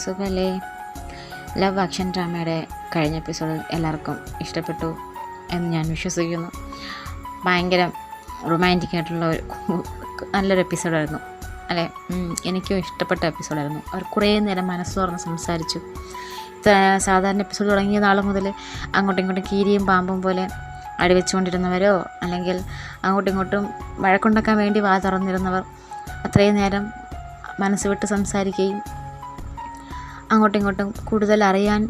സുഖമല്ലേ? Love action ഡ്രാമയുടെ കഴിഞ്ഞ episode എല്ലാവർക്കും ഇഷ്ടപ്പെട്ടു എന്ന് ഞാൻ വിശ്വസിക്കുന്നു. ഭയങ്കര റൊമാൻറ്റിക് ആയിട്ടുള്ള നല്ലൊരു എപ്പിസോഡായിരുന്നു അല്ലേ? എനിക്കും ഇഷ്ടപ്പെട്ട എപ്പിസോഡായിരുന്നു. അവർ കുറേ നേരം മനസ്സ് തുറന്ന് സംസാരിച്ചു. സാധാരണ എപ്പിസോഡ് തുടങ്ങിയ നാൾ മുതൽ അങ്ങോട്ടും ഇങ്ങോട്ടും കീരിയും പാമ്പും പോലെ അടിവെച്ചുകൊണ്ടിരുന്നവരോ അല്ലെങ്കിൽ അങ്ങോട്ടും ഇങ്ങോട്ടും വഴക്കുണ്ടാക്കാൻ വേണ്ടി വാ തുറന്നിരുന്നവർ അത്രയും നേരം മനസ്സ് വിട്ട് സംസാരിക്കുകയും അങ്ങോട്ടും ഇങ്ങോട്ടും കൂടുതൽ അറിയാൻ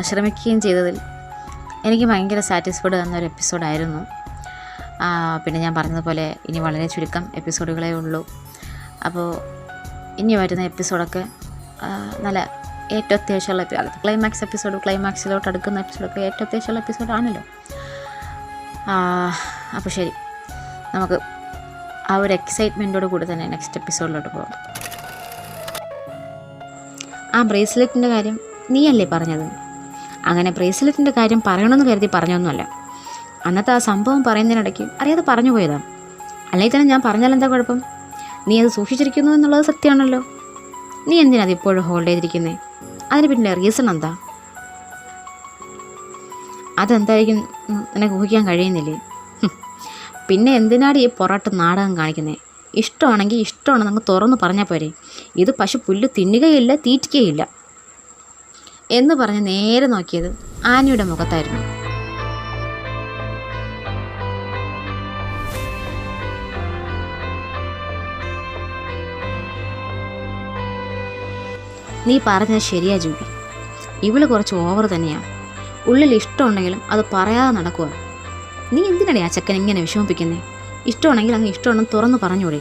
ശ്രമിക്കുകയും ചെയ്തതിൽ എനിക്ക് ഭയങ്കര സാറ്റിസ്ഫൈഡ് തന്നൊരു എപ്പിസോഡായിരുന്നു. പിന്നെ ഞാൻ പറഞ്ഞതുപോലെ ഇനി വളരെ ചുരുക്കം എപ്പിസോഡുകളേ ഉള്ളൂ. അപ്പോൾ ഇനി വരുന്ന എപ്പിസോഡൊക്കെ നല്ല ഏറ്റവും അത്യാവശ്യമുള്ള ക്ലൈമാക്സിലോട്ട് അടുക്കുന്ന എപ്പിസോഡൊക്കെ ഏറ്റവും അത്യാവശ്യമുള്ള എപ്പിസോഡാണല്ലോ. അപ്പോൾ ശരി, നമുക്ക് ആ ഒരു എക്സൈറ്റ്മെൻറ്റോട് കൂടി തന്നെ നെക്സ്റ്റ് എപ്പിസോഡിലോട്ട് പോകാം. ആ ബ്രേസ്ലെറ്റിൻ്റെ കാര്യം നീയല്ലേ പറഞ്ഞത്? അങ്ങനെ ബ്രേസ്ലെറ്റിൻ്റെ കാര്യം പറയണമെന്ന് കരുതി പറഞ്ഞൊന്നുമല്ല. അന്നത്തെ ആ സംഭവം പറയുന്നതിനിടയ്ക്ക് അറിയാതെ പറഞ്ഞു പോയതാണ്. അല്ലെങ്കിൽ തന്നെ ഞാൻ പറഞ്ഞാലെന്താ കുഴപ്പം? നീ അത് സൂക്ഷിച്ചിരിക്കുന്നു എന്നുള്ളത് സത്യമാണല്ലോ. നീ എന്തിനാ അത് ഇപ്പോഴും ഹോൾഡ് ചെയ്തിരിക്കുന്നത്? അതിന് പിന്നെ റീസൺ എന്താ? അതെന്തായിരിക്കും നിനക്ക് ഊഹിക്കാൻ കഴിയുന്നില്ലേ? പിന്നെ എന്തിനാടി ഈ പൊറാട്ട് നാടകം കാണിക്കുന്നത്? ഇഷ്ടമാണെങ്കിൽ ഇഷ്ടമാണ്, നമുക്ക് തുറന്ന് പറഞ്ഞാൽ പോരെ. ഇത് പശു പുല്ല് തിന്നുകയില്ല, തീറ്റിക്കുകയില്ല എന്ന് പറഞ്ഞ് നേരെ നോക്കിയത് ആനിയുടെ മുഖത്തായിരുന്നു. നീ പറഞ്ഞത് ശരിയാ ജൂബി, ഇവള് കുറച്ച് ഓവർ തന്നെയാണ്. ഉള്ളിൽ ഇഷ്ടമുണ്ടെങ്കിലും അത് പറയാതെ നടക്കുക. നീ എന്തിനാണ് ആ ചെക്കൻ ഇങ്ങനെ വിഷമിപ്പിക്കുന്നത്? ഇഷ്ടമാണെങ്കിൽ അങ്ങ് ഇഷ്ടമാണെന്ന് തുറന്ന് പറഞ്ഞൂടെ?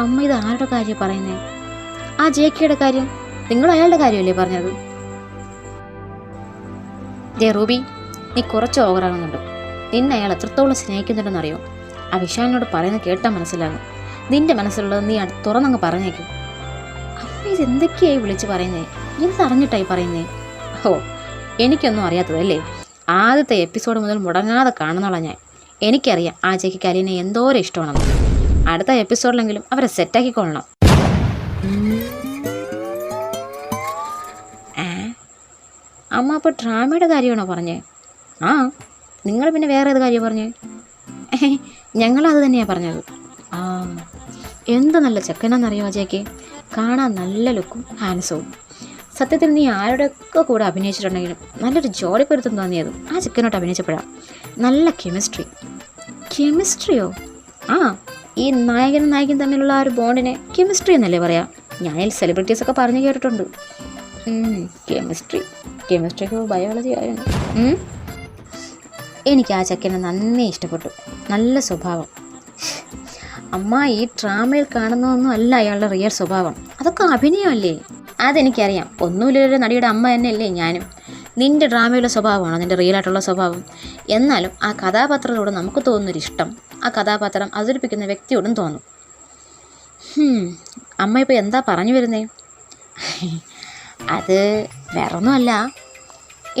അമ്മ ഇത് ആരുടെ കാര്യം പറയുന്നത്? ആ ജേക്കിയുടെ കാര്യം. നിങ്ങൾ അയാളുടെ കാര്യമല്ലേ പറഞ്ഞത്? റൂബി, നീ കുറച്ച് ഓവറാകുന്നുണ്ട്. നിന്നെ അയാൾ എത്രത്തോളം സ്നേഹിക്കുന്നുണ്ടെന്നറിയോ? ആ വിശാലിനോട് പറയുന്നത് കേട്ടാൽ മനസ്സിലാകും. നിന്റെ മനസ്സിലുള്ളത് നീ തുറന്നങ്ങ് പറഞ്ഞേക്കും. അമ്മ ഇതെന്തൊക്കെയായി വിളിച്ച് പറയുന്നേ? എന്തറിഞ്ഞിട്ടായി പറയുന്നേ? ഓ, എനിക്കൊന്നും അറിയാത്തതല്ലേ? ആദ്യത്തെ എപ്പിസോഡ് മുതൽ മുടങ്ങാതെ കാണുന്നുള്ള ഞാൻ. എനിക്കറിയാം ആ ചേക്ക് കരീനെ എന്തോരം ഇഷ്ടമാണെന്ന്. അടുത്ത എപ്പിസോഡിലെങ്കിലും അവരെ സെറ്റാക്കിക്കൊള്ളണം. അമ്മ അപ്പോൾ ഡ്രാമയുടെ കാര്യമാണോ പറഞ്ഞേ? ആ, നിങ്ങൾ പിന്നെ വേറെ ഏത് കാര്യം പറഞ്ഞേ? ഞങ്ങളത് തന്നെയാണ് പറഞ്ഞത്. ആ, എന്ത് നല്ല ചെക്കനാണെന്നറിയോ അജയ്ക്ക്? കാണാൻ നല്ല ലുക്കും ഹാൻസവും. സത്യത്തിൽ നീ ആരുടെയൊക്കെ കൂടെ അഭിനയിച്ചിട്ടുണ്ടെങ്കിലും നല്ലൊരു ജോലിപ്പൊരുത്തം തോന്നിയത് ആ ചെക്കനോട്ട് അഭിനയിച്ചപ്പോഴാണ്. നല്ല കെമിസ്ട്രിയോ? ആ, ഈ നായകനും നായകനും തമ്മിലുള്ള ആ ഒരു ബോണ്ടിനെ കെമിസ്ട്രി എന്നല്ലേ പറയാം? ഞാൻ സെലിബ്രിറ്റീസൊക്കെ പറഞ്ഞു കേട്ടിട്ടുണ്ട്. കെമിസ്ട്രിക്ക് ബയോളജി ആയിരുന്നു. എനിക്ക് ആ ചെക്കനെ നന്നേ ഇഷ്ടപ്പെട്ടു. നല്ല സ്വഭാവം. അമ്മ, ഈ ഡ്രാമയിൽ കാണുന്നതൊന്നും അല്ല അയാളുടെ റിയൽ സ്വഭാവം. അതൊക്കെ അഭിനയമല്ലേ? അതെനിക്കറിയാം. ഒന്നുമില്ലൊരു നടിയുടെ അമ്മ തന്നെയല്ലേ ഞാനും. നിൻ്റെ ഡ്രാമയിലെ സ്വഭാവമാണോ നിൻ്റെ റിയലായിട്ടുള്ള സ്വഭാവം? എന്നാലും ആ കഥാപാത്രത്തോട് നമുക്ക് തോന്നുന്നൊരിഷ്ടം ആ കഥാപാത്രം അവതരിപ്പിക്കുന്ന വ്യക്തിയോടും തോന്നും. അമ്മ ഇപ്പോൾ എന്താ പറഞ്ഞു വരുന്നേ? അത് വേറൊന്നുമല്ല,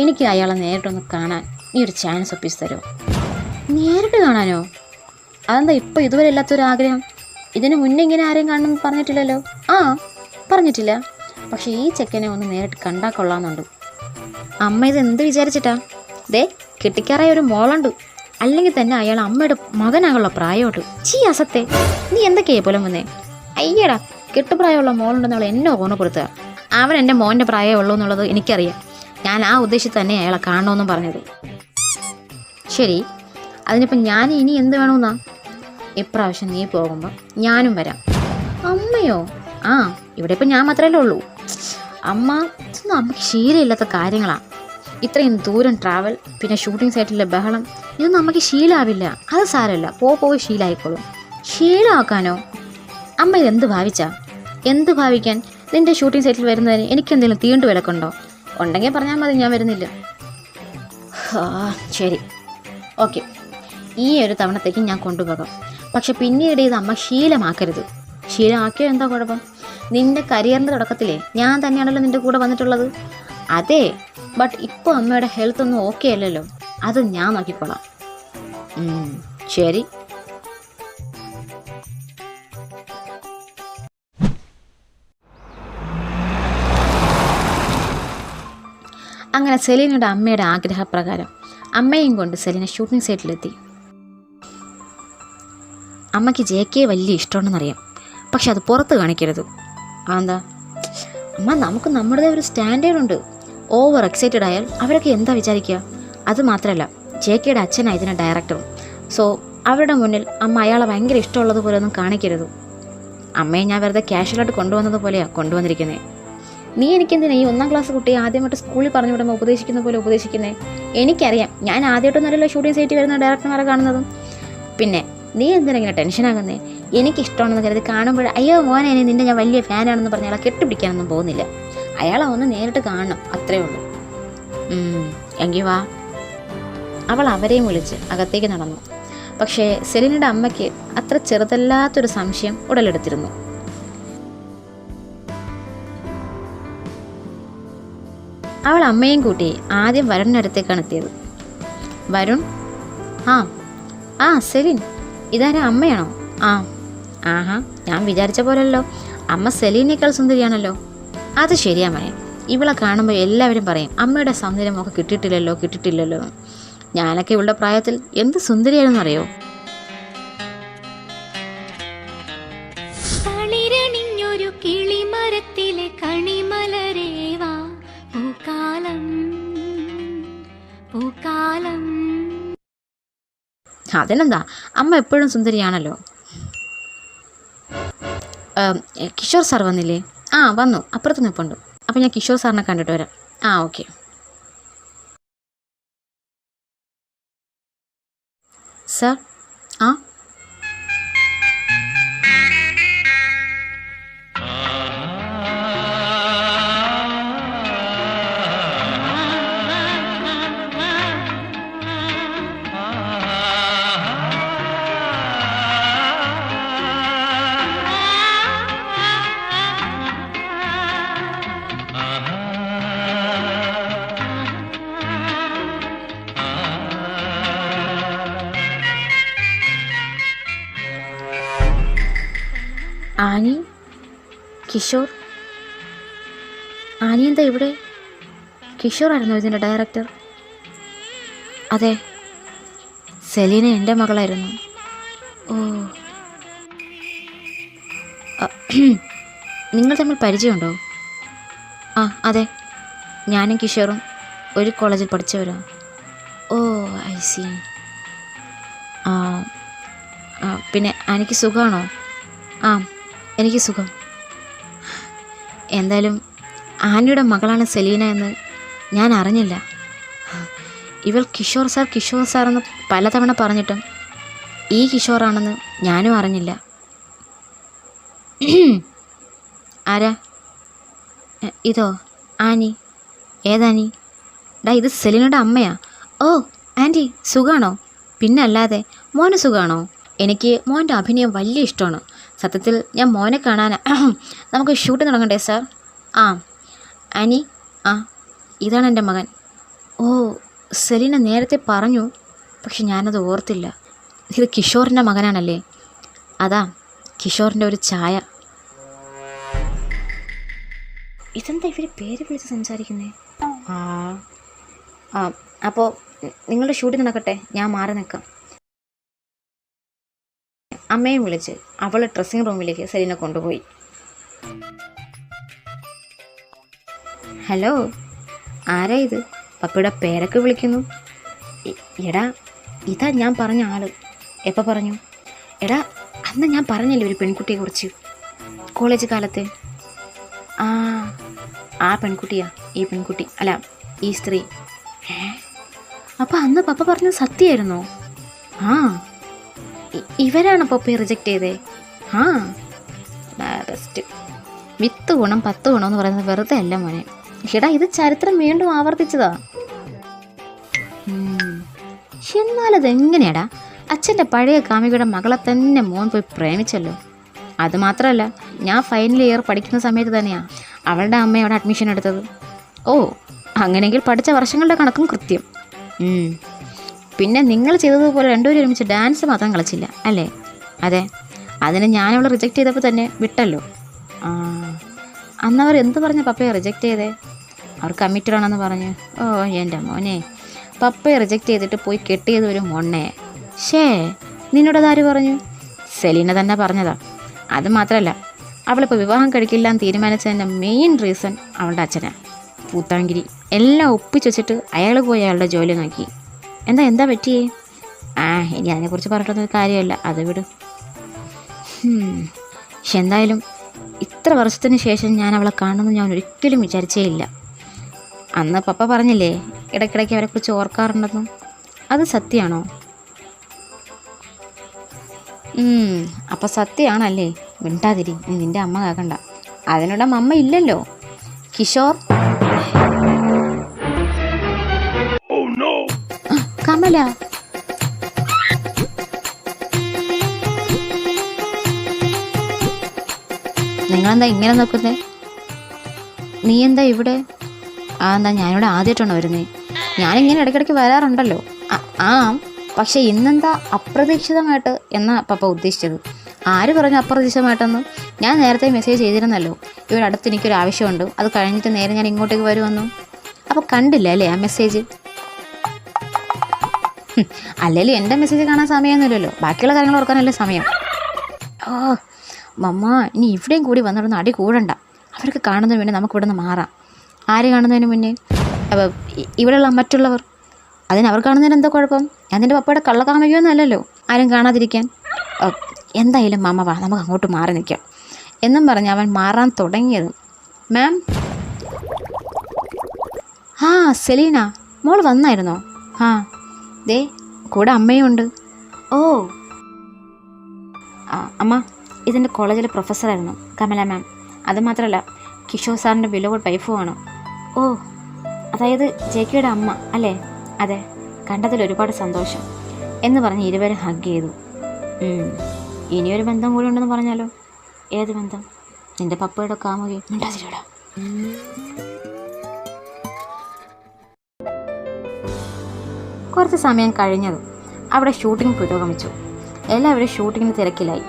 എനിക്ക് അയാളെ നേരിട്ടൊന്ന് കാണാൻ നീ ഒരു ചാൻസ് ഒപ്പിച്ച് തരുമോ? നേരിട്ട് കാണാനോ? അതെന്താ ഇപ്പോൾ ഇതുവരെ ഇല്ലാത്തൊരാഗ്രഹം? ഇതിന് മുന്നേ ഇങ്ങനെ ആരെയും കാണണമെന്ന് പറഞ്ഞിട്ടില്ലല്ലോ. ആ, പറഞ്ഞിട്ടില്ല. പക്ഷേ ഈ ചെക്കനെ ഒന്ന് നേരിട്ട് കണ്ടാൽ കൊള്ളാമെന്നുണ്ട്. അമ്മ ഇത് എന്ത് വിചാരിച്ചിട്ടാ? കെട്ടിക്കാറായ ഒരു മോളുണ്ട്. അല്ലെങ്കിൽ തന്നെ അയാൾ അമ്മയുടെ മകനാകുള്ള പ്രായമുണ്ട്. അസത്തെ, നീ എന്തൊക്കെയാ പോലും വന്നേ? അയ്യടാ, കെട്ടുപ്രായമുള്ള മോളുണ്ടെന്നുള്ള എന്നെ ഓർമ്മപ്പെടുത്തുക. അവൻ എൻ്റെ മോൻ്റെ പ്രായമേ ഉള്ളൂ എന്നുള്ളത് എനിക്കറിയാം. ഞാൻ ആ ഉദ്ദേശത്തിൽ തന്നെ അയാളെ കാണണമെന്നും പറഞ്ഞത്. ശരി, അതിനിപ്പോൾ ഞാൻ ഇനി എന്ത് വേണമെന്നാ? ഇപ്രാവശ്യം നീ പോകുമ്പോൾ ഞാനും വരാം. അമ്മയോ? ആ, ഇവിടെ ഇപ്പം ഞാൻ മാത്രമല്ലേ ഉള്ളൂ. അമ്മ, ഇതൊന്നും അമ്മയ്ക്ക് ശീലമില്ലാത്ത കാര്യങ്ങളാണ്. ഇത്രയും ദൂരം ട്രാവൽ, പിന്നെ ഷൂട്ടിംഗ് സൈറ്റിലെ ബഹളം, ഇതൊന്നും അമ്മയ്ക്ക് ശീലമാവില്ല. അത് സാരമില്ല, പോയി ശീലമായിക്കോളും. ശീലമാക്കാനോ? അമ്മ ഇതെന്ത് ഭാവിച്ചാ? എന്ത് ഭാവിക്കാൻ? നിൻ്റെ ഷൂട്ടിംഗ് സൈറ്റിൽ വരുന്നതിന് എനിക്കെന്തെങ്കിലും തീണ്ടു വിലക്കുണ്ടോ? ഉണ്ടെങ്കിൽ പറഞ്ഞാൽ മതി, ഞാൻ വരുന്നില്ല. ശരി, ഓക്കെ, ഈ ഒരു തവണത്തേക്ക് ഞാൻ കൊണ്ടുപോകാം. പക്ഷെ പിന്നീട് ഇത് അമ്മ ശീലമാക്കരുത്. ശീലമാക്കിയോ എന്താ കുഴപ്പം? നിൻ്റെ കരിയറിൻ്റെ തുടക്കത്തിലേ ഞാൻ തന്നെയാണല്ലോ നിൻ്റെ കൂടെ വന്നിട്ടുള്ളത്. അതെ, ബട്ട് ഇപ്പോൾ അമ്മയുടെ ഹെൽത്ത് ഒന്നും ഓക്കെ അല്ലല്ലോ. അത് ഞാൻ നോക്കിക്കോളാം. ശരി. അങ്ങനെ സെലീനയുടെ അമ്മയുടെ ആഗ്രഹപ്രകാരം അമ്മയും കൊണ്ട് സെലീന ഷൂട്ടിംഗ് സൈറ്റിലെത്തി. അമ്മയ്ക്ക് JK വലിയ ഇഷ്ടമുണ്ടെന്നറിയാം, പക്ഷെ അത് പുറത്ത് കാണിക്കരുത്. അതെന്താ? അമ്മ, നമുക്ക് നമ്മുടേതായ ഒരു സ്റ്റാൻഡേർഡ് ഉണ്ട്. ഓവർ എക്സൈറ്റഡ് ആയാൽ അവരൊക്കെ എന്താ വിചാരിക്കുക? അത് മാത്രമല്ല, JKയുടെ അച്ഛനാണ് ഇതിൻ്റെ ഡയറക്ടറും. സോ അവരുടെ മുന്നിൽ അമ്മ അയാളെ ഭയങ്കര ഇഷ്ടമുള്ളതുപോലെ ഒന്നും കാണിക്കരുത്. അമ്മയെ ഞാൻ വെറുതെ കാഷ്വലായിട്ട് കൊണ്ടുവന്നത് പോലെയാണ് കൊണ്ടുവന്നിരിക്കുന്നത്. നീ എനിക്കെന്തിനാ ഈ 1ാം ക്ലാസ് കുട്ടിയെ ആദ്യമായിട്ട് സ്കൂളിൽ പറഞ്ഞു വിടുമ്പോൾ ഉപദേശിക്കുന്ന പോലെ ഉപദേശിക്കുന്നത്? എനിക്കറിയാം, ഞാൻ ആദ്യമായിട്ടൊന്നുമല്ലോ ഷൂട്ടിംഗ് സൈറ്റിൽ വരുന്ന ഡയറക്ടർമാരെ കാണുന്നതും. പിന്നെ നീ എന്തിനാ ഇങ്ങനെ ടെൻഷനാകുന്നേ? എനിക്കിഷ്ടമാണെന്ന് കരുതി കാണുമ്പോൾ അയ്യോ മോനെ നിൻ്റെ ഞാൻ വലിയ ഫാനാണെന്ന് പറഞ്ഞ് അയാളെ കെട്ടുപിടിക്കാനൊന്നും പോകുന്നില്ല. അയാളെ ഒന്ന് നേരിട്ട് കാണണം, അത്രേ ഉള്ളൂ. എങ്കിൽ വാ. അവൾ അവരെയും വിളിച്ച് അകത്തേക്ക് നടന്നു. പക്ഷേ സെലീനയുടെ അമ്മയ്ക്ക് അത്ര ചെറുതല്ലാത്തൊരു സംശയം ഉടലെടുത്തിരുന്നു. അവൾ അമ്മയും കൂട്ടി ആദ്യം വരുണിനടുത്തേക്കാണ് എത്തിയത്. വരുൺ? ആ സെലീൻ, ഇതാരാ, അമ്മയാണോ? ആഹാ, ഞാൻ വിചാരിച്ച പോലല്ലോ, അമ്മ സെലീനേക്കാൾ സുന്ദരിയാണല്ലോ. അത് ശരിയാ മോനെ, ഇവളെ കാണുമ്പോൾ എല്ലാവരും പറയും അമ്മയുടെ സൗന്ദര്യമൊക്കെ കിട്ടിയിട്ടില്ലല്ലോ. ഞാനൊക്കെ ഇവളുടെ പ്രായത്തിൽ എന്ത് സുന്ദരിയാണെന്ന് അറിയോ? അതിനെന്താ, അമ്മ എപ്പോഴും സുന്ദരിയാണല്ലോ. കിഷോർ സാർ വന്നില്ലേ? വന്നു, അപ്പുറത്ത് നിൽപ്പുണ്ട്. അപ്പം ഞാൻ കിഷോർ സാറിനെ കണ്ടിട്ട് വരാം. Okay. Sir? Annie? Kishore? Annie എന്താ ഇവിടെ? കിഷോർ ആയിരുന്നോ ഇതിൻ്റെ ഡയറക്ടർ? അതെ, സെലീന എൻ്റെ മകളായിരുന്നു. ഓ, നിങ്ങൾ തമ്മിൽ പരിചയമുണ്ടോ? അതെ, ഞാനും കിഷോറും ഒരു കോളേജിൽ പഠിച്ചവരാ. ഓ, ഐ സി. പിന്നെ ആനിക്ക് സുഖമാണോ? എനിക്ക് സുഖം. എന്തായാലും ആനിയുടെ മകളാണ് സെലീന എന്ന് ഞാൻ അറിഞ്ഞില്ല. ഇവൾ കിഷോർ സാർ എന്ന് പലതവണ പറഞ്ഞിട്ടും ഈ കിഷോറാണെന്ന് ഞാനും അറിഞ്ഞില്ല. ആരാ ഇതോ? ആനി? ഏതാനി? ഇത് സെലീനയുടെ അമ്മയാ. ഓ ആൻറ്റി, സുഖമാണോ? പിന്നെ അല്ലാതെ, മോന് സുഖമാണോ? എനിക്ക് മോൻ്റെ അഭിനയം വലിയ ഇഷ്ടമാണ്. സത്യത്തിൽ ഞാൻ മോനെ കാണാനാ. നമുക്ക് ഷൂട്ട് തുടങ്ങണ്ടേ സാർ? ആനി? ഇതാണ് എൻ്റെ മകൻ. ഓ, സെലീന നേരത്തെ പറഞ്ഞു, പക്ഷെ ഞാനത് ഓർത്തില്ല. ഇത് കിഷോറിൻ്റെ മകനാണല്ലേ? അതാ കിഷോറിൻ്റെ ഒരു ഛായ. ഇതെന്താ ഇവർ പേര് വിളിച്ച് സംസാരിക്കുന്നേ? അപ്പോൾ നിങ്ങളുടെ ഷൂട്ടിംഗ് നടക്കട്ടെ, ഞാൻ മാറി നിൽക്കാം. അമ്മയും വിളിച്ച് അവൾ ഡ്രസ്സിങ് റൂമിലേക്ക് സെലീന കൊണ്ടുപോയി. ഹലോ, ആരാ ഇത്? പപ്പയുടെ പേരൊക്കെ വിളിക്കുന്നു. എടാ, ഇതാ ഞാൻ പറഞ്ഞ ആള്. എപ്പോൾ പറഞ്ഞു? എടാ, അന്ന് ഞാൻ പറഞ്ഞല്ലേ ഒരു പെൺകുട്ടിയെക്കുറിച്ച്, കോളേജ് കാലത്ത്. ആ പെൺകുട്ടിയാ ഈ പെൺകുട്ടി, അല്ല ഈ സ്ത്രീ. അപ്പം അന്ന് പപ്പ പറഞ്ഞത് സത്യമായിരുന്നോ? ഇവരാണ് പപ്പയെ റിജക്റ്റ് ചെയ്തേ? ബെസ്റ്റ്. 10 ഗുണം 10 ഗുണം എന്ന് പറയുന്നത് വെറുതെ അല്ല മോനെ. ഇത് ചരിത്രം വീണ്ടും ആവർത്തിച്ചതാ. എന്നാലതെങ്ങനെയാടാ? അച്ഛൻ്റെ പഴയ കാമുകിയുടെ മകളെ തന്നെ മോൻ പോയി പ്രേമിച്ചല്ലോ. അതുമാത്രമല്ല, ഞാൻ ഫൈനൽ ഇയർ പഠിക്കുന്ന സമയത്ത് തന്നെയാണ് അവളുടെ അമ്മ അവിടെ അഡ്മിഷൻ എടുത്തത്. ഓ, അങ്ങനെയെങ്കിൽ പഠിച്ച വർഷങ്ങളുടെ കണക്കും കൃത്യം. പിന്നെ നിങ്ങൾ ചെയ്തതുപോലെ രണ്ടുപേരും ഒരുമിച്ച് ഡാൻസ് മാത്രം കളിച്ചില്ല അല്ലേ? അതെ, അതിന് ഞാനവളെ റിജക്റ്റ് ചെയ്തപ്പോൾ തന്നെ വിട്ടല്ലോ. അന്നവർ എന്ത് പറഞ്ഞ പപ്പയെ റിജക്റ്റ് ചെയ്തേ? അവർ കമ്മിറ്റഡ് ആണെന്ന് പറഞ്ഞു. ഓ എൻ്റെ മോനെ, പപ്പയെ റിജക്റ്റ് ചെയ്തിട്ട് പോയി കെട്ടിയത് ഒരു മൊണ്ണയെ. ഷേ, നിന്നോടതാര് പറഞ്ഞു? സെലീന തന്നെ പറഞ്ഞതാ. അത് മാത്രമല്ല, അവളിപ്പോൾ വിവാഹം കഴിക്കില്ലാന്ന് തീരുമാനിച്ചതിൻ്റെ മെയിൻ റീസൺ അവളുടെ അച്ഛനാണ്. പൂത്താങ്കിരി എല്ലാം ഒപ്പിച്ച് വെച്ചിട്ട് അയാൾ പോയി അയാളുടെ ജോലി നോക്കി. എന്താ പറ്റിയേ? ഇനി അതിനെക്കുറിച്ച് പറഞ്ഞിട്ടൊന്നും കാര്യമല്ല, അത് വിടും. പക്ഷെ എന്തായാലും ഇത്ര വർഷത്തിന് ശേഷം ഞാൻ അവളെ കാണുമെന്ന് ഞാൻ ഒരിക്കലും വിചാരിച്ചേ ഇല്ല. അന്ന് പപ്പ പറഞ്ഞില്ലേ ഇടയ്ക്കിടയ്ക്ക് അവരെക്കുറിച്ച് ഓർക്കാറുണ്ടെന്നും, അത് സത്യമാണോ? അപ്പം സത്യമാണല്ലേ? മിണ്ടാതിരി, നീ നിൻ്റെ അമ്മ കേൾക്കണ്ട. അതിനോട് അമ്മ ഇല്ലല്ലോ കിഷോർ. കമല, നിങ്ങളെന്താ ഇങ്ങനെ നോക്കുന്നേ? നീ എന്താ ഇവിടെ? എന്താ ഞാനിവിടെ ആദ്യമായിട്ടാണോ വരുന്നേ? ഞാനിങ്ങനെ ഇടയ്ക്കിടയ്ക്ക് വരാറുണ്ടല്ലോ. പക്ഷേ ഇന്നെന്താ അപ്രതീക്ഷിതമായിട്ട് എന്നാ പപ്പ ഉദ്ദേശിച്ചത്? ആര് പറഞ്ഞു അപ്രതീക്ഷിതമായിട്ടെന്ന്? ഞാൻ നേരത്തെ മെസ്സേജ് ചെയ്തിരുന്നല്ലോ, ഇവിടെ അടുത്ത് എനിക്കൊരു ആവശ്യമുണ്ട്, അത് കഴിഞ്ഞിട്ട് നേരെ ഞാൻ ഇങ്ങോട്ടേക്ക് വരുമെന്നു. അപ്പോൾ കണ്ടില്ല അല്ലേ ആ മെസ്സേജ്? അല്ലെങ്കിൽ എൻ്റെ മെസ്സേജ് കാണാൻ സമയമൊന്നുമില്ലല്ലോ, ബാക്കിയുള്ള കാര്യങ്ങൾ ഓർക്കാനല്ലേ സമയം. മമ്മ, ഇനി ഇവിടെയും കൂടി വന്നിടന്ന് അടി കൂടണ്ട. അവർക്ക് കാണുന്നതിന് മുന്നേ നമുക്ക് ഇവിടെ നിന്ന് മാറാം. ആര് കാണുന്നതിന് മുന്നേ? അപ്പോൾ ഇവിടെയുള്ള മറ്റുള്ളവർ. അവർ കാണുന്നതിന് എന്താ കുഴപ്പം? ഞാൻ നിൻ്റെ പപ്പയുടെ കള്ളക്കാമയ്യൊന്നും അല്ലല്ലോ ആരും കാണാതിരിക്കാൻ. എന്തായാലും മമ്മ വാ, നമുക്ക് അങ്ങോട്ട് മാറി നിൽക്കാം എന്നും പറഞ്ഞ് അവൻ മാറാൻ തുടങ്ങിയതും, മാം. സെലീന മോൾ വന്നായിരുന്നോ? ദേ കൂടെ അമ്മയും ഉണ്ട്. ഓ അമ്മ, ഇതിൻ്റെ കോളേജിലെ പ്രൊഫസറായിരുന്നു കമല മാം. അതുമാത്രമല്ല കിഷോർ സാറിൻ്റെ ബിലോവഡ് വൈഫുമാണ്. ഓ, അതായത് ജെക്കിയുടെ അമ്മ അല്ലേ? അതെ, കണ്ടതിൽ ഒരുപാട് സന്തോഷം എന്ന് പറഞ്ഞ് ഇരുവരും ഹഗ് ചെയ്തു. ഇനിയൊരു ബന്ധം കൂടി ഉണ്ടെന്ന് പറഞ്ഞാലോ? ഏത് ബന്ധം? നിൻ്റെ പപ്പയുടെ കാമുകി. മിണ്ടാതിരിടാ. കുറച്ച് സമയം കഴിഞ്ഞതും അവിടെ ഷൂട്ടിംഗ് പുരോഗമിച്ചു. എല്ലാവരും ഷൂട്ടിങ്ങിന് തിരക്കിലായി.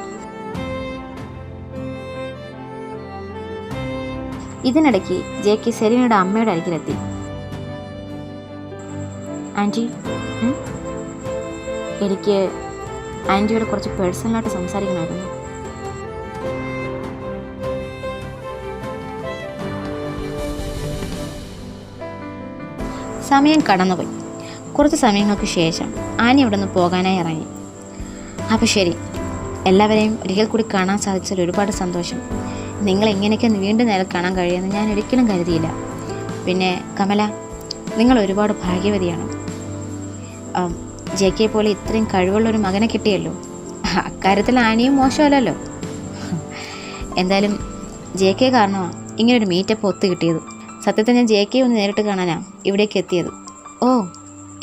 ഇതിനിടയ്ക്ക് ജെക്കി സെലീനയുടെ അമ്മയുടെ അരികിലെത്തി. ആൻറ്റി, എനിക്ക് ആൻറ്റിയോട് കുറച്ച് പേഴ്സണലായിട്ട് സംസാരിക്കണമായിരുന്നു. സമയം കടന്നുപോയി. കുറച്ച് സമയങ്ങൾക്ക് ശേഷം ആനി അവിടെ നിന്ന് പോകാനായി ഇറങ്ങി. അപ്പോൾ ശരി, എല്ലാവരെയും ഒരിക്കൽ കൂടി കാണാൻ സാധിച്ചതിൽ ഒരുപാട് സന്തോഷം. നിങ്ങളെങ്ങനെയൊക്കെ വീണ്ടും നേരെ കാണാൻ കഴിയുമെന്ന് ഞാൻ ഒരിക്കലും കരുതിയില്ല. പിന്നെ കമല, നിങ്ങൾ ഒരുപാട് ഭാഗ്യവതിയാണ്. ജെ കെ പോലെ ഇത്രയും കഴിവുള്ളൊരു മകനെ കിട്ടിയല്ലോ. അക്കാര്യത്തിൽ ആനിയും മോശമല്ലല്ലോ. എന്തായാലും ജെ കെ കാരണമാണ് ഇങ്ങനൊരു മീറ്റപ്പ് ഒത്തു കിട്ടിയത്. സത്യത്തിൽ ഞാൻ ജെ കെ ഒന്ന് നേരിട്ട് കാണാനാണ് ഇവിടേക്ക് എത്തിയത്. ഓ,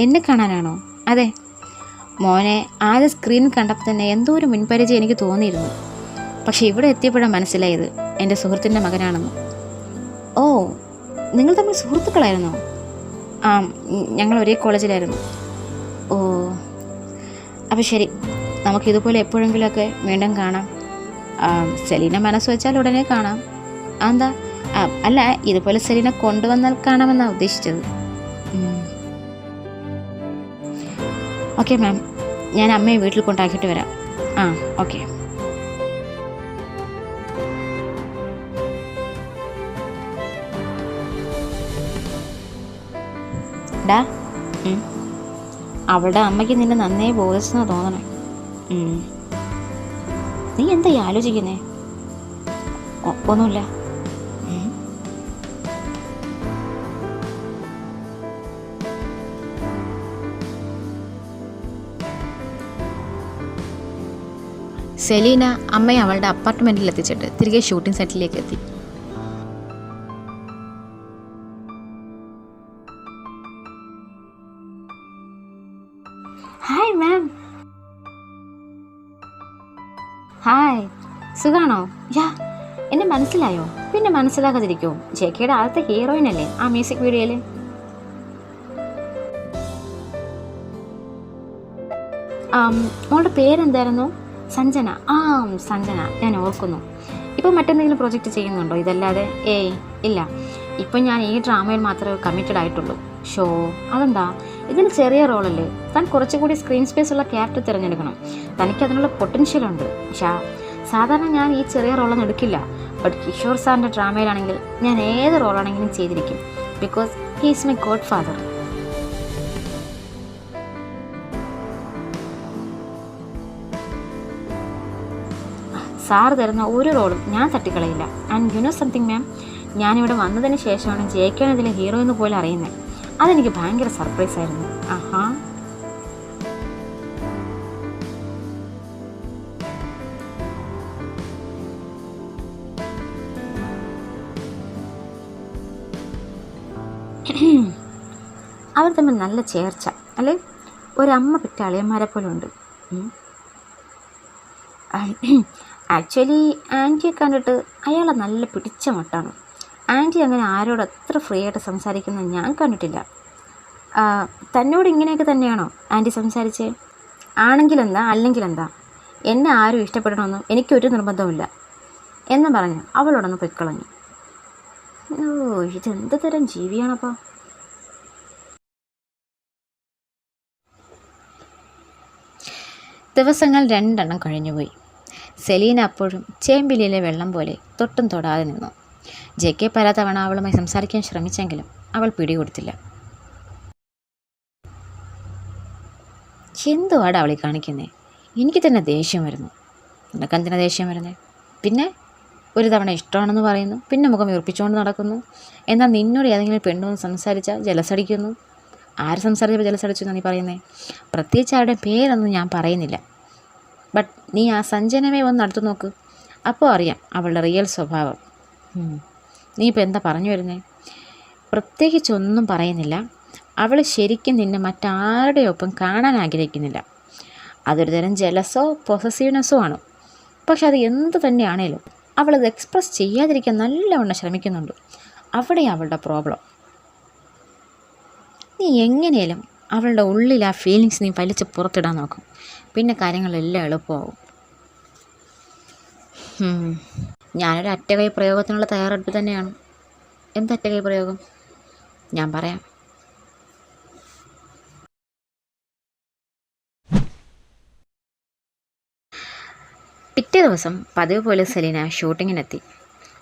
എന്നെ കാണാനാണോ? അതെ മോനെ, ആദ്യ സ്ക്രീൻ കണ്ടപ്പോൾ തന്നെ എന്തോ ഒരു മുൻപരിചയം എനിക്ക് തോന്നിയിരുന്നു. പക്ഷേ ഇവിടെ എത്തിയപ്പോഴാണ് മനസ്സിലായത് എൻ്റെ സുഹൃത്തിൻ്റെ മകനാണെന്ന്. ഓ, നിങ്ങൾ തമ്മിൽ സുഹൃത്തുക്കളായിരുന്നോ? ഞങ്ങൾ ഒരേ കോളേജിലായിരുന്നു. ഓ, അപ്പോൾ ശരി, നമുക്കിതുപോലെ എപ്പോഴെങ്കിലുമൊക്കെ വീണ്ടും കാണാം. സെലീന മനസ്സ് വെച്ചാൽ ഉടനെ കാണാം. എന്താ? അല്ല, ഇതുപോലെ സെലീന കൊണ്ടുവന്നാൽ കാണാമെന്നാണ് ഉദ്ദേശിച്ചത്. ഓക്കെ മാം, ഞാൻ അമ്മയെ വീട്ടിൽ കൊണ്ടാക്കിയിട്ട് വരാം. ഓക്കെ. ഡാ, അവളുടെ അമ്മയ്ക്ക് നിന്നെ നന്നേ ബോധിച്ചെന്നാ തോന്നണേ. നീ എന്താ ആലോചിക്കുന്നേ? ഒന്നുമില്ല. സെലീന അമ്മയെ അവളുടെ അപ്പാർട്ട്മെൻറ്റിൽ എത്തിച്ചിട്ട് തിരികെ ഷൂട്ടിംഗ് സെറ്റിലേക്ക് എത്തി. Hi ma'am. ഹായ്, സുഖാണോ? എന്നെ മനസ്സിലായോ? പിന്നെ മനസ്സിലാക്കാതിരിക്കുമോ? ജെക്കയുടെ ആദ്യത്തെ ഹീറോയിൻ അല്ലേ ആ മ്യൂസിക് വീഡിയോയിൽ? മോളുടെ പേരെന്തായിരുന്നു? സഞ്ജന. സഞ്ജന, ഞാൻ ഓർക്കുന്നു. ഇപ്പോൾ മറ്റെന്തെങ്കിലും പ്രൊജക്റ്റ് ചെയ്യുന്നുണ്ടോ ഇതല്ലാതെ? ഇല്ല. ഇപ്പം ഞാൻ ഈ ഡ്രാമയിൽ മാത്രമേ കമ്മിറ്റഡ് ആയിട്ടുള്ളൂ. ഷോ അതെന്താ? ഇതിന് ചെറിയ റോളല്ലേ, താൻ കുറച്ചുകൂടി സ്ക്രീൻ സ്പേസ് ഉള്ള ക്യാരക്ടർ തിരഞ്ഞെടുക്കണം. തനിക്കതിനുള്ള പൊട്ടൻഷ്യലുണ്ട്. സാധാരണ ഞാൻ ഈ ചെറിയ റോളൊന്നും എടുക്കില്ല. ബട്ട് കിഷോർ സാറിൻ്റെ ഡ്രാമയിലാണെങ്കിൽ ഞാൻ ഏത് റോളാണെങ്കിലും ചെയ്തിരിക്കും. Because he is my God father. Sir തരുന്ന ഒരു റോളും ഞാൻ തട്ടിക്കളയില്ല. ആൻഡ് യു നോ സംതിങ് മാം, ഞാനിവിടെ വന്നതിന് ശേഷമാണ് ജയിക്കാൻ ഇതിലെ ഹീറോ എന്ന് പോലെ അറിയുന്നത്. അതെനിക്ക് ഭയങ്കര സർപ്രൈസ് ആയിരുന്നു. ആഹാ. അവർ തമ്മിൽ നല്ല ചേർച്ച അല്ലേ? ഒരമ്മ പെറ്റ അളിയന്മാരെ പോലെ ഉണ്ട്. ആക്ച്വലി ആൻറ്റിയെ കണ്ടിട്ട് അയാളെ നല്ല പിടിച്ച മട്ടാണ്. ആൻറ്റി അങ്ങനെ ആരോട് അത്ര ഫ്രീ ആയിട്ട് സംസാരിക്കുന്നത് ഞാൻ കണ്ടിട്ടില്ല. തന്നോട് ഇങ്ങനെയൊക്കെ തന്നെയാണോ ആൻറ്റി സംസാരിച്ചേ? ആണെങ്കിലെന്താ അല്ലെങ്കിലെന്താ, എന്നെ ആരും ഇഷ്ടപ്പെടണമെന്നും എനിക്കൊരു നിർബന്ധമില്ല എന്ന് പറഞ്ഞ് അവളോടൊന്ന് പൊയ്ക്കളഞ്ഞു. ഓ, ഇതെന്ത് തരം ജീവിയാണപ്പോൾ? ദിവസങ്ങൾ 2 കഴിഞ്ഞുപോയി. സെലീന അപ്പോഴും ചേമ്പിലിലെ വെള്ളം പോലെ തൊട്ടും തൊടാതെ നിന്നു. ജെക്കെ പലതവണ അവളുമായി സംസാരിക്കാൻ ശ്രമിച്ചെങ്കിലും അവൾ പിടികൊടുത്തില്ല. എന്തുവാടാ അവളി കാണിക്കുന്നേ? എനിക്ക് തന്നെ ദേഷ്യം വരുന്നു. നിനക്കെന്തിനാ ദേഷ്യം വരുന്നേ? പിന്നെ ഒരു തവണ ഇഷ്ടമാണെന്ന് പറയുന്നു, പിന്നെ മുഖം വീർപ്പിച്ചുകൊണ്ട് നടക്കുന്നു. എന്നാൽ നിന്നോട് ഏതെങ്കിലും പെണ്ണൊന്ന് സംസാരിച്ചാൽ ജലസടിക്കുന്നു. ആര് സംസാരിച്ചപ്പോൾ ജലസടിച്ചു എന്നാണ് നീ പറയുന്നേ? പ്രത്യേകിച്ച് ആരുടെ പേരൊന്നും ഞാൻ പറയുന്നില്ല. ബട്ട് നീ ആ സഞ്ജനമേ ഒന്ന് അടുത്ത് നോക്ക്, അപ്പോൾ അറിയാം അവളുടെ റിയൽ സ്വഭാവം. നീ ഇപ്പോൾ എന്താ പറഞ്ഞു വരുന്നേ? പ്രത്യേകിച്ചൊന്നും പറയുന്നില്ല. അവൾ ശരിക്കും നിന്നെ മറ്റാരുടെ ഒപ്പം കാണാൻ ആഗ്രഹിക്കുന്നില്ല. അതൊരു തരം ജലസോ പൊസസീവ്നെസ്സോ ആണ്. പക്ഷെ അത് എന്ത് തന്നെയാണേലും അവളത് എക്സ്പ്രസ് ചെയ്യാതിരിക്കാൻ നല്ലവണ്ണം ശ്രമിക്കുന്നുണ്ട്. അവിടെ അവളുടെ പ്രോബ്ലം. നീ എങ്ങനെയാലും അവളുടെ ഉള്ളിൽ ആ ഫീലിങ്സ് നീ വലിച്ച് പുറത്തിടാൻ നോക്കും. പിന്നെ കാര്യങ്ങളെല്ലാം എളുപ്പമാവും. ഞാനൊരു അറ്റകൈ പ്രയോഗത്തിനുള്ള തയ്യാറെടുപ്പ് തന്നെയാണ്. എന്ത് അറ്റകൈ പ്രയോഗം? ഞാൻ പറയാം. പിറ്റേ ദിവസം പതിവ് പോലെ സെലീന ഷൂട്ടിങ്ങിനെത്തി.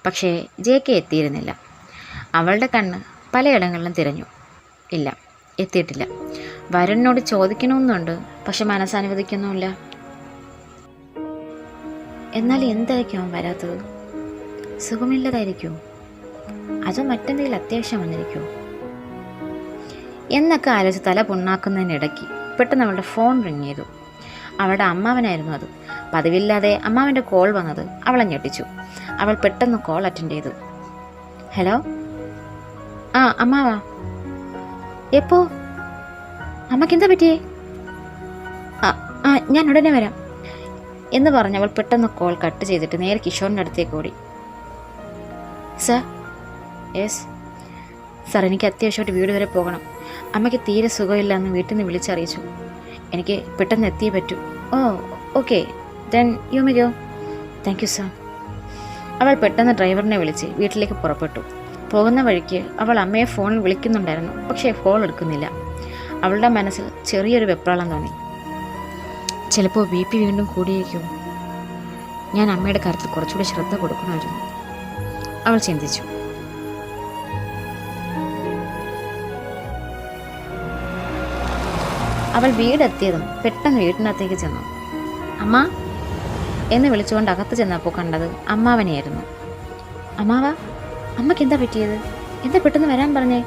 പക്ഷേ ജെക്കെ എത്തിയിരുന്നില്ല. അവളുടെ കണ്ണ് പലയിടങ്ങളിലും തിരഞ്ഞു. ഇല്ല, എത്തിയിട്ടില്ല. വരുണിനോട് ചോദിക്കണമെന്നുണ്ട്, പക്ഷെ മനസ്സനുവദിക്കുന്നുമില്ല. എന്നാൽ എന്തായിരിക്കും അവൻ വരാത്തത്? സുഖമില്ലതായിരിക്കുമോ? അതോ മറ്റെന്തെങ്കിലും അത്യാവശ്യം വന്നിരിക്കുമോ എന്നൊക്കെ ആലോചിച്ച് തല പുണ്ണാക്കുന്നതിനിടയ്ക്ക് പെട്ടെന്ന് അവളുടെ ഫോൺ റിങ് ചെയ്തു. അവളുടെ അമ്മാവനായിരുന്നു അത്. പതിവില്ലാതെ അമ്മാവൻ്റെ കോൾ വന്നത് അവളെ ഞെട്ടിച്ചു. അവൾ പെട്ടെന്ന് കോൾ അറ്റൻഡ് ചെയ്തു. ഹലോ, ആ അമ്മാവാ, എപ്പോ? അമ്മയ്ക്കെന്താ പറ്റിയേ? ഞാൻ ഉടനെ വരാം എന്ന് പറഞ്ഞ് അവൾ പെട്ടെന്ന് കോൾ കട്ട് ചെയ്തിട്ട് നേരെ കിഷോറിൻ്റെ അടുത്തേക്ക് ഓടി. സർ. യെസ് സാർ, എനിക്ക് അത്യാവശ്യമായിട്ട് വീട് വരെ പോകണം. അമ്മയ്ക്ക് തീരെ സുഖമില്ല എന്ന് വീട്ടിൽ നിന്ന് വിളിച്ചറിയിച്ചു. എനിക്ക് പെട്ടെന്ന് എത്തിയേ പറ്റൂ. Oh okay, then you may go. Thank you sir. അവൾ പെട്ടെന്ന് ഡ്രൈവറിനെ വിളിച്ച് വീട്ടിലേക്ക് പുറപ്പെട്ടു. പോകുന്ന വഴിക്ക് അവൾ അമ്മയെ ഫോണിൽ വിളിക്കുന്നുണ്ടായിരുന്നു, പക്ഷേ ഫോൺ എടുക്കുന്നില്ല. അവളുടെ മനസ്സിൽ ചെറിയൊരു വെപ്രാളം തോന്നി. ചിലപ്പോൾ BP വീണ്ടും കൂടിയിരിക്കുമോ? ഞാൻ അമ്മയുടെ കാര്യത്തിൽ കുറച്ചുകൂടി ശ്രദ്ധ കൊടുക്കണമായിരുന്നു, അവൾ ചിന്തിച്ചു. അവൾ വീടെത്തിയതും പെട്ടെന്ന് വീട്ടിനകത്തേക്ക് ചെന്നു. അമ്മ എന്ന് വിളിച്ചുകൊണ്ട് അകത്ത് ചെന്നപ്പോൾ കണ്ടത് അമ്മാവനെയായിരുന്നു. അമ്മാവ, അമ്മയ്ക്ക് എന്താ പറ്റിയത്? എന്താ പെട്ടെന്ന് വരാൻ പറഞ്ഞേ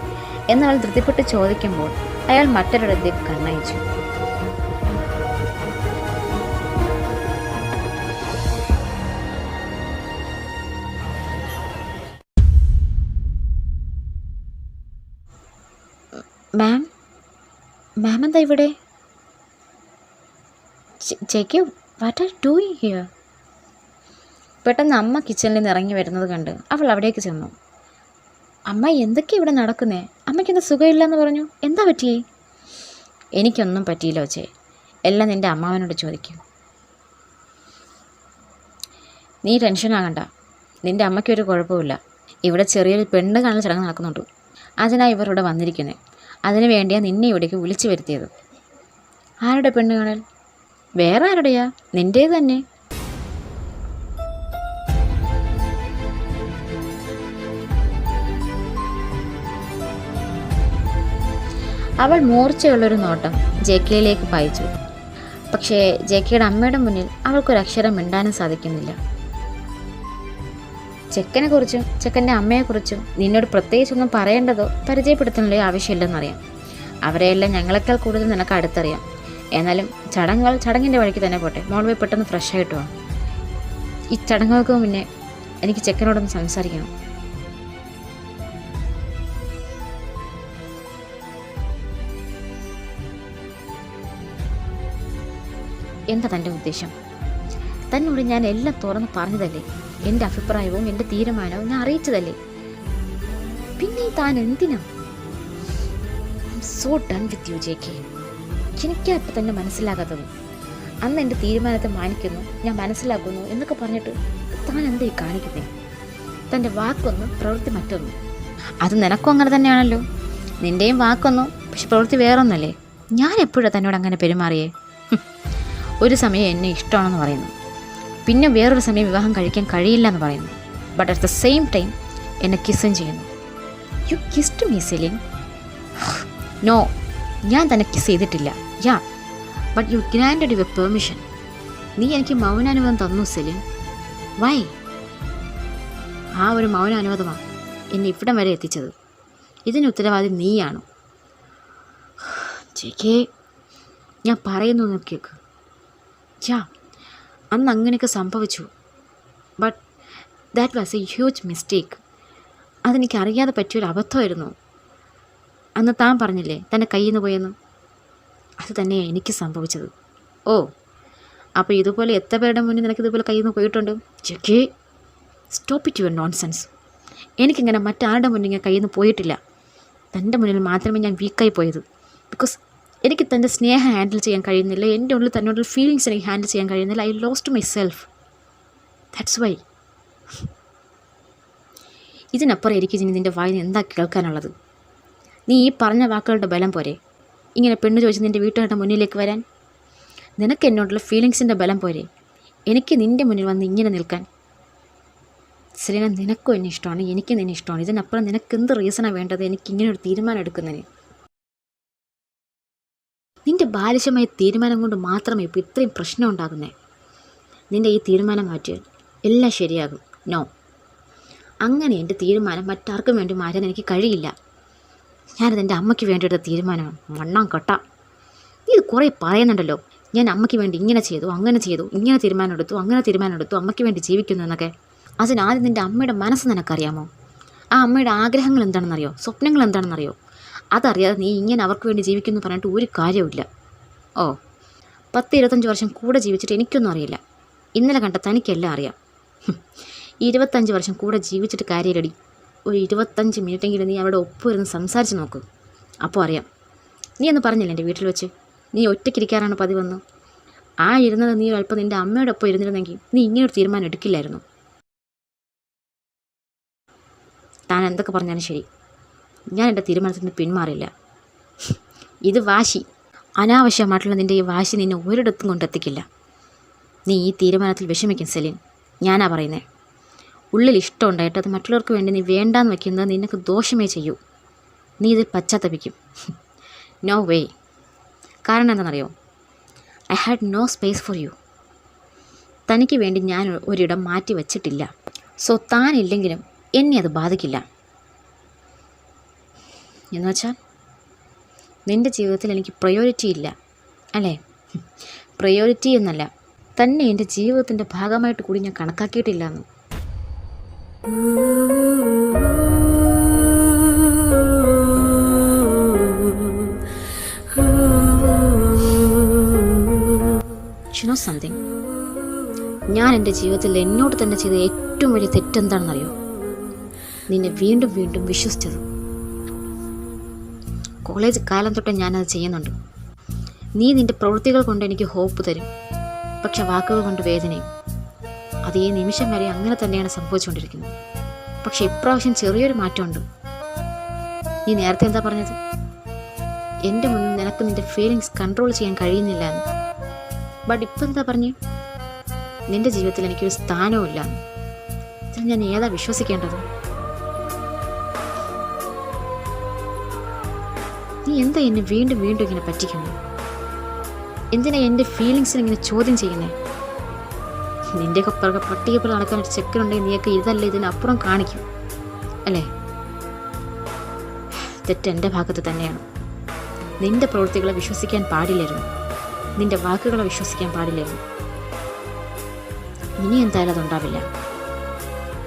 എന്നവൾ ധൃതിപ്പെട്ട് ചോദിക്കുമ്പോൾ അയാൾ മറ്റൊരിടത്തേക്ക് കണ്ണയച്ചു. മാം എന്താ ഇവിടെ? ജെക്കെ, വാട്ട് ആർ ഡൂയിങ് ഹിയർ? പെട്ടെന്ന് അമ്മ കിച്ചണിൽ നിന്ന് ഇറങ്ങി വരുന്നത് കണ്ട് അവൾ അവിടേക്ക് ചെന്നു. അമ്മ, എന്തൊക്കെയാണ് ഇവിടെ നടക്കുന്നേ? അമ്മയ്ക്ക് എന്താ സുഖമില്ലെന്ന് പറഞ്ഞു, എന്താ പറ്റിയേ? എനിക്കൊന്നും പറ്റിയില്ല ഒച്ചേ, എല്ലാം നിൻ്റെ അമ്മാവനോട് ചോദിക്കും. നീ ടെൻഷനാകണ്ട, നിൻ്റെ അമ്മയ്ക്കൊരു കുഴപ്പമില്ല. ഇവിടെ ചെറിയൊരു പെണ്ണ് കാണൽ ചടങ്ങ് നടക്കുന്നുണ്ട്. അതിനായി ഇവർ ഇവിടെ വന്നിരിക്കുന്നത്. അതിനു വേണ്ടിയാണ് നിന്നെ ഇവിടേക്ക് വിളിച്ചു വരുത്തിയത്. ആരുടെ പെണ്ണ് കാണൽ? വേറെ ആരുടെയാ? നിൻ്റേത് തന്നെ. അവൾ മൂർച്ചയുള്ളൊരു നോട്ടം ജെക്കിയിലേക്ക് പായിച്ചു. പക്ഷേ ജെക്കിയുടെ അമ്മയുടെ മുന്നിൽ അവൾക്കൊരക്ഷരം മിണ്ടാനും സാധിക്കുന്നില്ല. ചെക്കനെക്കുറിച്ചും ചെക്കൻ്റെ അമ്മയെക്കുറിച്ചും നിന്നോട് പ്രത്യേകിച്ചൊന്നും പറയേണ്ടതോ പരിചയപ്പെടുത്തുന്നതിലോ ആവശ്യമില്ലെന്നറിയാം. അവരെയെല്ലാം ഞങ്ങളെക്കാൾ കൂടുതൽ നിനക്ക് അടുത്തറിയാം. എന്നാലും ചടങ്ങിൻ്റെ വഴിക്ക് തന്നെ പോട്ടെ. മോൾ പോയി പെട്ടെന്ന് ഫ്രഷ് ആയിട്ട് വാ. ഈ ചടങ്ങുകൾക്ക് മുന്നേ എനിക്ക് ചെക്കനോടൊന്ന് സംസാരിക്കണം. എന്താ തൻ്റെ ഉദ്ദേശം? തന്നോട് ഞാൻ എല്ലാം തുറന്ന് പറഞ്ഞതല്ലേ? എൻ്റെ അഭിപ്രായവും എൻ്റെ തീരുമാനവും ഞാൻ അറിയിച്ചതല്ലേ? പിന്നെ താൻ എന്തിനാ? So done with you J K. എനിക്കാ ഇപ്പം തന്നെ മനസ്സിലാകാത്തത്. അന്ന് എൻ്റെ തീരുമാനത്തെ മാനിക്കുന്നു, ഞാൻ മനസ്സിലാക്കുന്നു എന്നൊക്കെ പറഞ്ഞിട്ട് താൻ എന്തായി കാണിക്കുന്നേ? തൻ്റെ വാക്കൊന്നും പ്രവൃത്തി മറ്റൊന്നും. അത് നിനക്കും അങ്ങനെ തന്നെയാണല്ലോ. നിൻ്റെയും വാക്കൊന്നും, പക്ഷെ പ്രവൃത്തി വേറൊന്നല്ലേ? ഞാൻ എപ്പോഴാണ് തന്നോട് അങ്ങനെ പെരുമാറിയേ? ഒരു സമയം എന്നെ ഇഷ്ടമാണെന്ന് പറയുന്നു, പിന്നെ വേറൊരു സമയം വിവാഹം കഴിക്കാൻ കഴിയില്ല എന്ന് പറയുന്നു. But at the same time എന്നെ കിസ്സും ചെയ്യുന്നു. You kissed me Celine? No, ഞാൻ തന്നെ കിസ് ചെയ്തിട്ടില്ല. Yeah, but you granted your permission. നീ എനിക്ക് മൗനാനുവാദം തന്നു സെലിൻ. വൈ? ആ ഒരു മൗനാനുവാദമാണ് എന്നെ ഇവിടം വരെ എത്തിച്ചത്. ഇതിന് ഉത്തരവാദി നീയാണ്. ജെ.കെ, ഞാൻ പറയുന്നു നോക്കിയേക്ക്. യാ, അന്ന് അങ്ങനെയൊക്കെ സംഭവിച്ചു. But that was A huge mistake. അതെനിക്ക് അറിയാതെ പറ്റിയൊരു അബദ്ധമായിരുന്നു. അന്ന് താൻ പറഞ്ഞില്ലേ തൻ്റെ കയ്യിൽ നിന്ന് പോയെന്ന്? അത് തന്നെയാണ് എനിക്ക് സംഭവിച്ചത്. ഓ, അപ്പോൾ ഇതുപോലെ എത്ര പേരുടെ മുന്നിൽ നിനക്ക് ഇതുപോലെ കയ്യിൽ നിന്ന് പോയിട്ടുണ്ട്? ജെ.കെ, സ്റ്റോപ്പ് ഇറ്റ് യുവർ നോൺസെൻസ്. എനിക്കിങ്ങനെ മറ്റാരുടെ മുന്നിൽ ഇങ്ങനെ കയ്യിൽ നിന്ന് പോയിട്ടില്ല. തൻ്റെ മുന്നിൽ മാത്രമേ ഞാൻ വീക്കായി പോയത്. ബിക്കോസ് എനിക്ക് തൻ്റെ സ്നേഹം ഹാൻഡിൽ ചെയ്യാൻ കഴിയുന്നില്ല. എൻ്റെ ഉള്ളിൽ തന്നോടുള്ള ഫീലിങ്സ് എനിക്ക് ഹാൻഡിൽ ചെയ്യാൻ കഴിയുന്നില്ല. I lost my self. That's why. ഇതിനപ്പുറം എനിക്ക് ഇനി നിൻ്റെ വായിൽ നിന്ന് എന്താ കേൾക്കാനുള്ളത്? നീ ഈ പറഞ്ഞ വാക്കുകളുടെ ബലം പോരെ ഇങ്ങനെ പെണ്ണ് ചോദിച്ച് നിൻ്റെ വീട്ടുകാരുടെ മുന്നിലേക്ക് വരാൻ? നിനക്ക് എന്നോടുള്ള ഫീലിങ്സിൻ്റെ ബലം പോരെ എനിക്ക് നിൻ്റെ മുന്നിൽ വന്ന് ഇങ്ങനെ നിൽക്കാൻ? സെലീന, നിനക്കും എന്നെ ഇഷ്ടമാണ്, എനിക്ക് നിന്നെ ഇഷ്ടമാണ്. ഇതിനപ്പുറം നിനക്ക് എന്ത് റീസണാണ് വേണ്ടത് എനിക്കിങ്ങനെ ഒരു തീരുമാനം എടുക്കുന്നതിന്? നിൻ്റെ ബാലിശമായ തീരുമാനം കൊണ്ട് മാത്രമേ ഇപ്പോൾ ഇത്രയും പ്രശ്നം ഉണ്ടാകുന്നേ. നിൻ്റെ ഈ തീരുമാനം മാറ്റിയാൽ എല്ലാം ശരിയാകും. നോ, അങ്ങനെ എൻ്റെ തീരുമാനം മറ്റാർക്കും വേണ്ടി മാറ്റാൻ എനിക്ക് കഴിയില്ല. ഞാനത് എൻ്റെ അമ്മയ്ക്ക് വേണ്ടിയെടുത്ത തീരുമാനമാണ്. മണ്ണാം കട്ട. നീ ഇത് കുറേ പറയുന്നുണ്ടല്ലോ. ഞാൻ അമ്മയ്ക്ക് വേണ്ടി ഇങ്ങനെ ചെയ്തു, അങ്ങനെ ചെയ്തു, ഇങ്ങനെ തീരുമാനം എടുത്തു, അങ്ങനെ തീരുമാനം എടുത്തു, അമ്മയ്ക്ക് വേണ്ടി ജീവിക്കുന്നു എന്നൊക്കെ. അതിനാദ്യം നിൻ്റെ അമ്മയുടെ മനസ്സ് നിനക്കറിയാമോ? ആ അമ്മയുടെ ആഗ്രഹങ്ങൾ എന്താണെന്നറിയോ? സ്വപ്നങ്ങൾ എന്താണെന്നറിയോ? അതറിയാതെ നീ ഇങ്ങനെ അവർക്ക് വേണ്ടി ജീവിക്കുന്നു പറഞ്ഞിട്ട് ഒരു കാര്യവുമില്ല. ഓ, 10-25 വർഷം കൂടെ ജീവിച്ചിട്ട് എനിക്കൊന്നും അറിയില്ല. ഇന്നലെ കണ്ട തനിക്കെല്ലാം അറിയാം. 25 വർഷം കൂടെ ജീവിച്ചിട്ട് കാര്യമില്ലടി. ഒരു 25 മിനിറ്റെങ്കിലും നീ അവിടെ ഒപ്പുവരുന്ന് സംസാരിച്ച് നോക്ക്. അപ്പോൾ അറിയാം. നീ എന്ന് പറഞ്ഞില്ല എൻ്റെ വീട്ടിൽ വെച്ച് നീ ഒറ്റയ്ക്കിരിക്കാറാണ് പതിവെന്ന്. ആ ഇരുന്നത് നീ അല്പം നിൻ്റെ അമ്മയുടെ ഒപ്പം ഇരുന്നിരുന്നെങ്കിൽ നീ ഇങ്ങനൊരു തീരുമാനം എടുക്കില്ലായിരുന്നു. താൻ എന്തൊക്കെ പറഞ്ഞാലും ശരി, ഞാൻ എൻ്റെ തീരുമാനത്തിൽ നിന്ന് പിന്മാറില്ല. ഇത് വാശി. അനാവശ്യമായിട്ടുള്ള നിൻ്റെ ഈ വാശി നിന്നെ ഒരിടത്തും കൊണ്ടെത്തിക്കില്ല. നീ ഈ തീരുമാനത്തിൽ വിഷമിക്കും സെലിൻ. ഞാനാ പറയുന്നത്. ഉള്ളിൽ ഇഷ്ടമുണ്ടായിട്ട് അത് മറ്റുള്ളവർക്ക് വേണ്ടി നീ വേണ്ടാന്ന് വയ്ക്കുന്നത് നിനക്ക് ദോഷമേ ചെയ്യൂ. നീ ഇതിൽ പശ്ചാത്തപിക്കും. No way. കാരണം എന്താണെന്നറിയോ? I had no space for you. തനിക്ക് വേണ്ടി ഞാൻ ഒരിടം മാറ്റി വച്ചിട്ടില്ല. സോ താനില്ലെങ്കിലും എന്നെ അത് ബാധിക്കില്ല. എന്ന് വെച്ചാൽ നിൻ്റെ ജീവിതത്തിൽ എനിക്ക് പ്രയോറിറ്റി ഇല്ല അല്ലേ? പ്രയോറിറ്റി എന്നല്ല, തന്നെ എൻ്റെ ജീവിതത്തിൻ്റെ ഭാഗമായിട്ട് കൂടി ഞാൻ കണക്കാക്കിയിട്ടില്ല എന്ന്. You know something? ഞാൻ എൻ്റെ ജീവിതത്തിൽ എന്നോട് തന്നെ ചെയ്ത ഏറ്റവും വലിയ തെറ്റെന്താണെന്നറിയോ? നിന്നെ വീണ്ടും വീണ്ടും വിശ്വസിച്ചത്. കോളേജ് കാലം തൊട്ട് ഞാനത് ചെയ്യുന്നുണ്ട്. നീ നിൻ്റെ പ്രവൃത്തികൾ കൊണ്ട് എനിക്ക് ഹോപ്പ് തരും, പക്ഷെ വാക്കുകൾ കൊണ്ട് വേദനയും. അത് ഈ നിമിഷം വരെ അങ്ങനെ തന്നെയാണ് സംഭവിച്ചുകൊണ്ടിരിക്കുന്നത്. പക്ഷെ ഇപ്രാവശ്യം ചെറിയൊരു മാറ്റമുണ്ട്. നീ നേരത്തെ എന്താ പറഞ്ഞത്? എൻ്റെ മുന്നിൽ നിനക്ക് നിൻ്റെ ഫീലിങ്സ് കൺട്രോൾ ചെയ്യാൻ കഴിയുന്നില്ല എന്ന്. ബട്ട് ഇപ്പം എന്താ പറഞ്ഞു? നിൻ്റെ ജീവിതത്തിൽ എനിക്കൊരു സ്ഥാനവും ഇല്ല. ഇതിൽ ഞാൻ ഏതാ വിശ്വസിക്കേണ്ടത്? നീ എന്താ എന്നെ വീണ്ടും വീണ്ടും ഇങ്ങനെ പറ്റിക്കുന്നു? എന്തിനാ എൻ്റെ ഫീലിങ്സിനെ ഇങ്ങനെ ചോദ്യം ചെയ്യുന്നേ? നിൻ്റെയൊക്കെ പുറകെ പട്ടികപ്പുറം നടക്കാൻ ഒരു ചെക്കനുണ്ടെങ്കിൽ നീയൊക്കെ ഇതല്ല ഇതിനപ്പുറം കാണിക്കും അല്ലേ? തെറ്റെൻ്റെ ഭാഗത്ത് തന്നെയാണ്. നിൻ്റെ പ്രവൃത്തികളെ വിശ്വസിക്കാൻ പാടില്ലായിരുന്നു. നിൻ്റെ വാക്കുകളെ വിശ്വസിക്കാൻ പാടില്ലായിരുന്നു. ഇനി എന്തായാലും അതുണ്ടാവില്ല.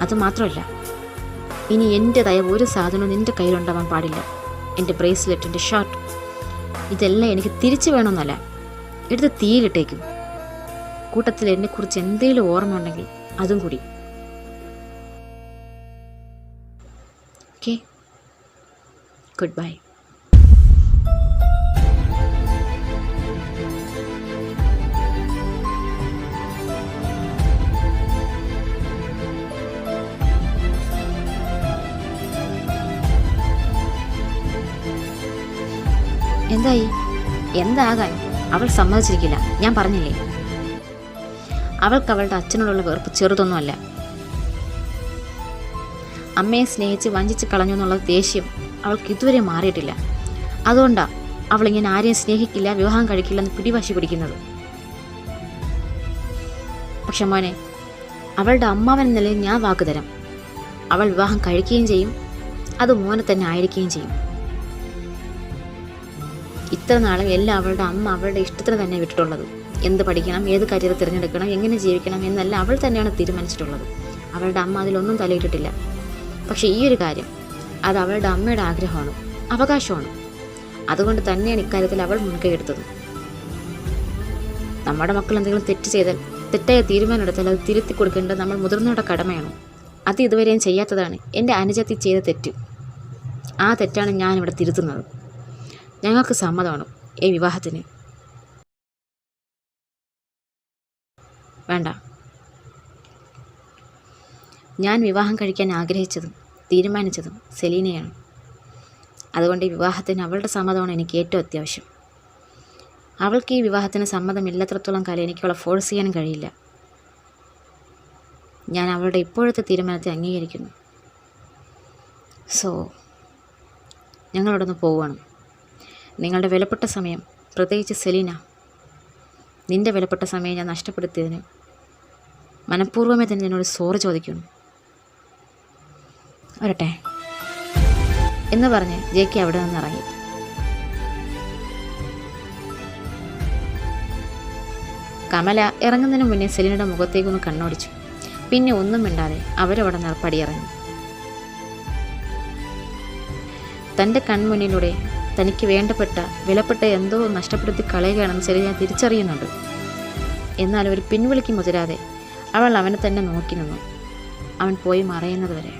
അതുമാത്രമല്ല, ഇനി എൻ്റെതായ ഒരു സാധനവും നിൻ്റെ കയ്യിലുണ്ടാവാൻ പാടില്ല. എൻ്റെ ബ്രേസ്ലെറ്റ്, എൻ്റെ ഷർട്ട്, ഇതെല്ലാം എനിക്ക് തിരിച്ചു വേണമെന്നല്ല, എടുത്ത് തീയിലിട്ടേക്കും. കൂട്ടത്തിൽ എന്നെക്കുറിച്ച് എന്തെങ്കിലും ഓർമ്മ ഉണ്ടെങ്കിൽ അതും കൂടി. Okay, good bye. എന്തായി? എന്താകാൻ? അവൾ സമ്മതിച്ചിരിക്കില്ല. ഞാൻ പറഞ്ഞില്ലേ, അവൾക്ക് അവളുടെ അച്ഛനോടുള്ള വെറുപ്പ് ചെറുതൊന്നുമല്ല. അമ്മയെ സ്നേഹിച്ച് വഞ്ചിച്ച് കളഞ്ഞു എന്നുള്ള ദേഷ്യം അവൾക്ക് ഇതുവരെ മാറിയിട്ടില്ല. അതുകൊണ്ടാണ് അവളിങ്ങനെ ആരെയും സ്നേഹിക്കില്ല, വിവാഹം കഴിക്കില്ലെന്ന് പിടിവാശി പിടിക്കുന്നത്. പക്ഷെ മോനെ, അവളുടെ അമ്മാവൻ എന്ന നിലയിൽ ഞാൻ വാക്ക് തരാം, അവൾ വിവാഹം കഴിക്കുകയും ചെയ്യും. അത് മോനെ തന്നെ ആയിരിക്കുകയും ചെയ്യും. ഇത്ര നാളും എല്ലാം അവളുടെ അമ്മ അവളുടെ ഇഷ്ടത്തിന് തന്നെ വിട്ടിട്ടുള്ളത്. എന്ത് പഠിക്കണം, ഏത് കരിയർ തിരഞ്ഞെടുക്കണം, എങ്ങനെ ജീവിക്കണം എന്നെല്ലാം അവൾ തന്നെയാണ് തീരുമാനിച്ചിട്ടുള്ളത്. അവളുടെ അമ്മ അതിലൊന്നും തലയിട്ടിട്ടില്ല. പക്ഷേ ഈ ഒരു കാര്യം, അത് അവളുടെ അമ്മയുടെ ആഗ്രഹമാണ്, അവകാശമാണ്. അതുകൊണ്ട് തന്നെയാണ് ഇക്കാര്യത്തിൽ അവൾ മുൻകൈ എടുത്തത്. നമ്മുടെ മക്കൾ എന്തെങ്കിലും തെറ്റ് ചെയ്താൽ, തെറ്റായ തീരുമാനം എടുത്താൽ അത് തിരുത്തി കൊടുക്കേണ്ടത് നമ്മൾ മുതിർന്നവരുടെ കടമയാണ്. അത് ഇതുവരെയും ചെയ്യാത്തതാണ് എൻ്റെ അനുജത്തി ചെയ്ത തെറ്റ്. ആ തെറ്റാണ് ഞാനിവിടെ തിരുത്തുന്നത്. ഞങ്ങൾക്ക് സമ്മതമാണ് ഈ വിവാഹത്തിന്. വേണ്ട, ഞാൻ വിവാഹം കഴിക്കാൻ ആഗ്രഹിച്ചതും തീരുമാനിച്ചതും സെലീനയാണ്. അതുകൊണ്ട് ഈ വിവാഹത്തിന് അവളുടെ സമ്മതമാണ് എനിക്ക് ഏറ്റവും അത്യാവശ്യം. അവൾക്ക് ഈ വിവാഹത്തിന് സമ്മതമില്ലാത്രത്തോളം കാലം എനിക്ക് അവളെ ഫോഴ്സ് ചെയ്യാനും കഴിയില്ല. ഞാൻ അവളുടെ ഇപ്പോഴത്തെ തീരുമാനത്തെ അംഗീകരിക്കുന്നു. സോ ഞങ്ങളിവിടെ നിന്ന് പോവുകയാണ്. നിങ്ങളുടെ വിലപ്പെട്ട സമയം, പ്രത്യേകിച്ച് സെലീന, നിൻ്റെ വിലപ്പെട്ട സമയം ഞാൻ നഷ്ടപ്പെടുത്തിയതിന് മനഃപൂർവ്വമേ തന്നെ എന്നോട് സോറി ചോദിക്കുന്നു. വരട്ടെ എന്ന് പറഞ്ഞ് ജെയ്ക്ക് അവിടെ നിന്ന് ഇറങ്ങി. കമല ഇറങ്ങുന്നതിന് മുന്നേ സെലീനയുടെ മുഖത്തേക്കൊന്ന് കണ്ണോടിച്ചു. പിന്നെ ഒന്നും മിണ്ടാതെ അവരവിടെ നിന്ന് പടിയിറങ്ങി. തൻ്റെ കൺമുന്നിലൂടെ തനിക്ക് വേണ്ടപ്പെട്ട വിലപ്പെട്ട എന്തോ നഷ്ടപ്പെടുത്തി കളയുകയാണെന്ന് സെലീന തിരിച്ചറിയുന്നുണ്ട്. എന്നാൽ ഒരു പിൻവിളിക്ക് മുതിരാതെ അവൾ അവനെ തന്നെ നോക്കി നിന്നു, അവൻ പോയി മറയുന്നത് വരെ.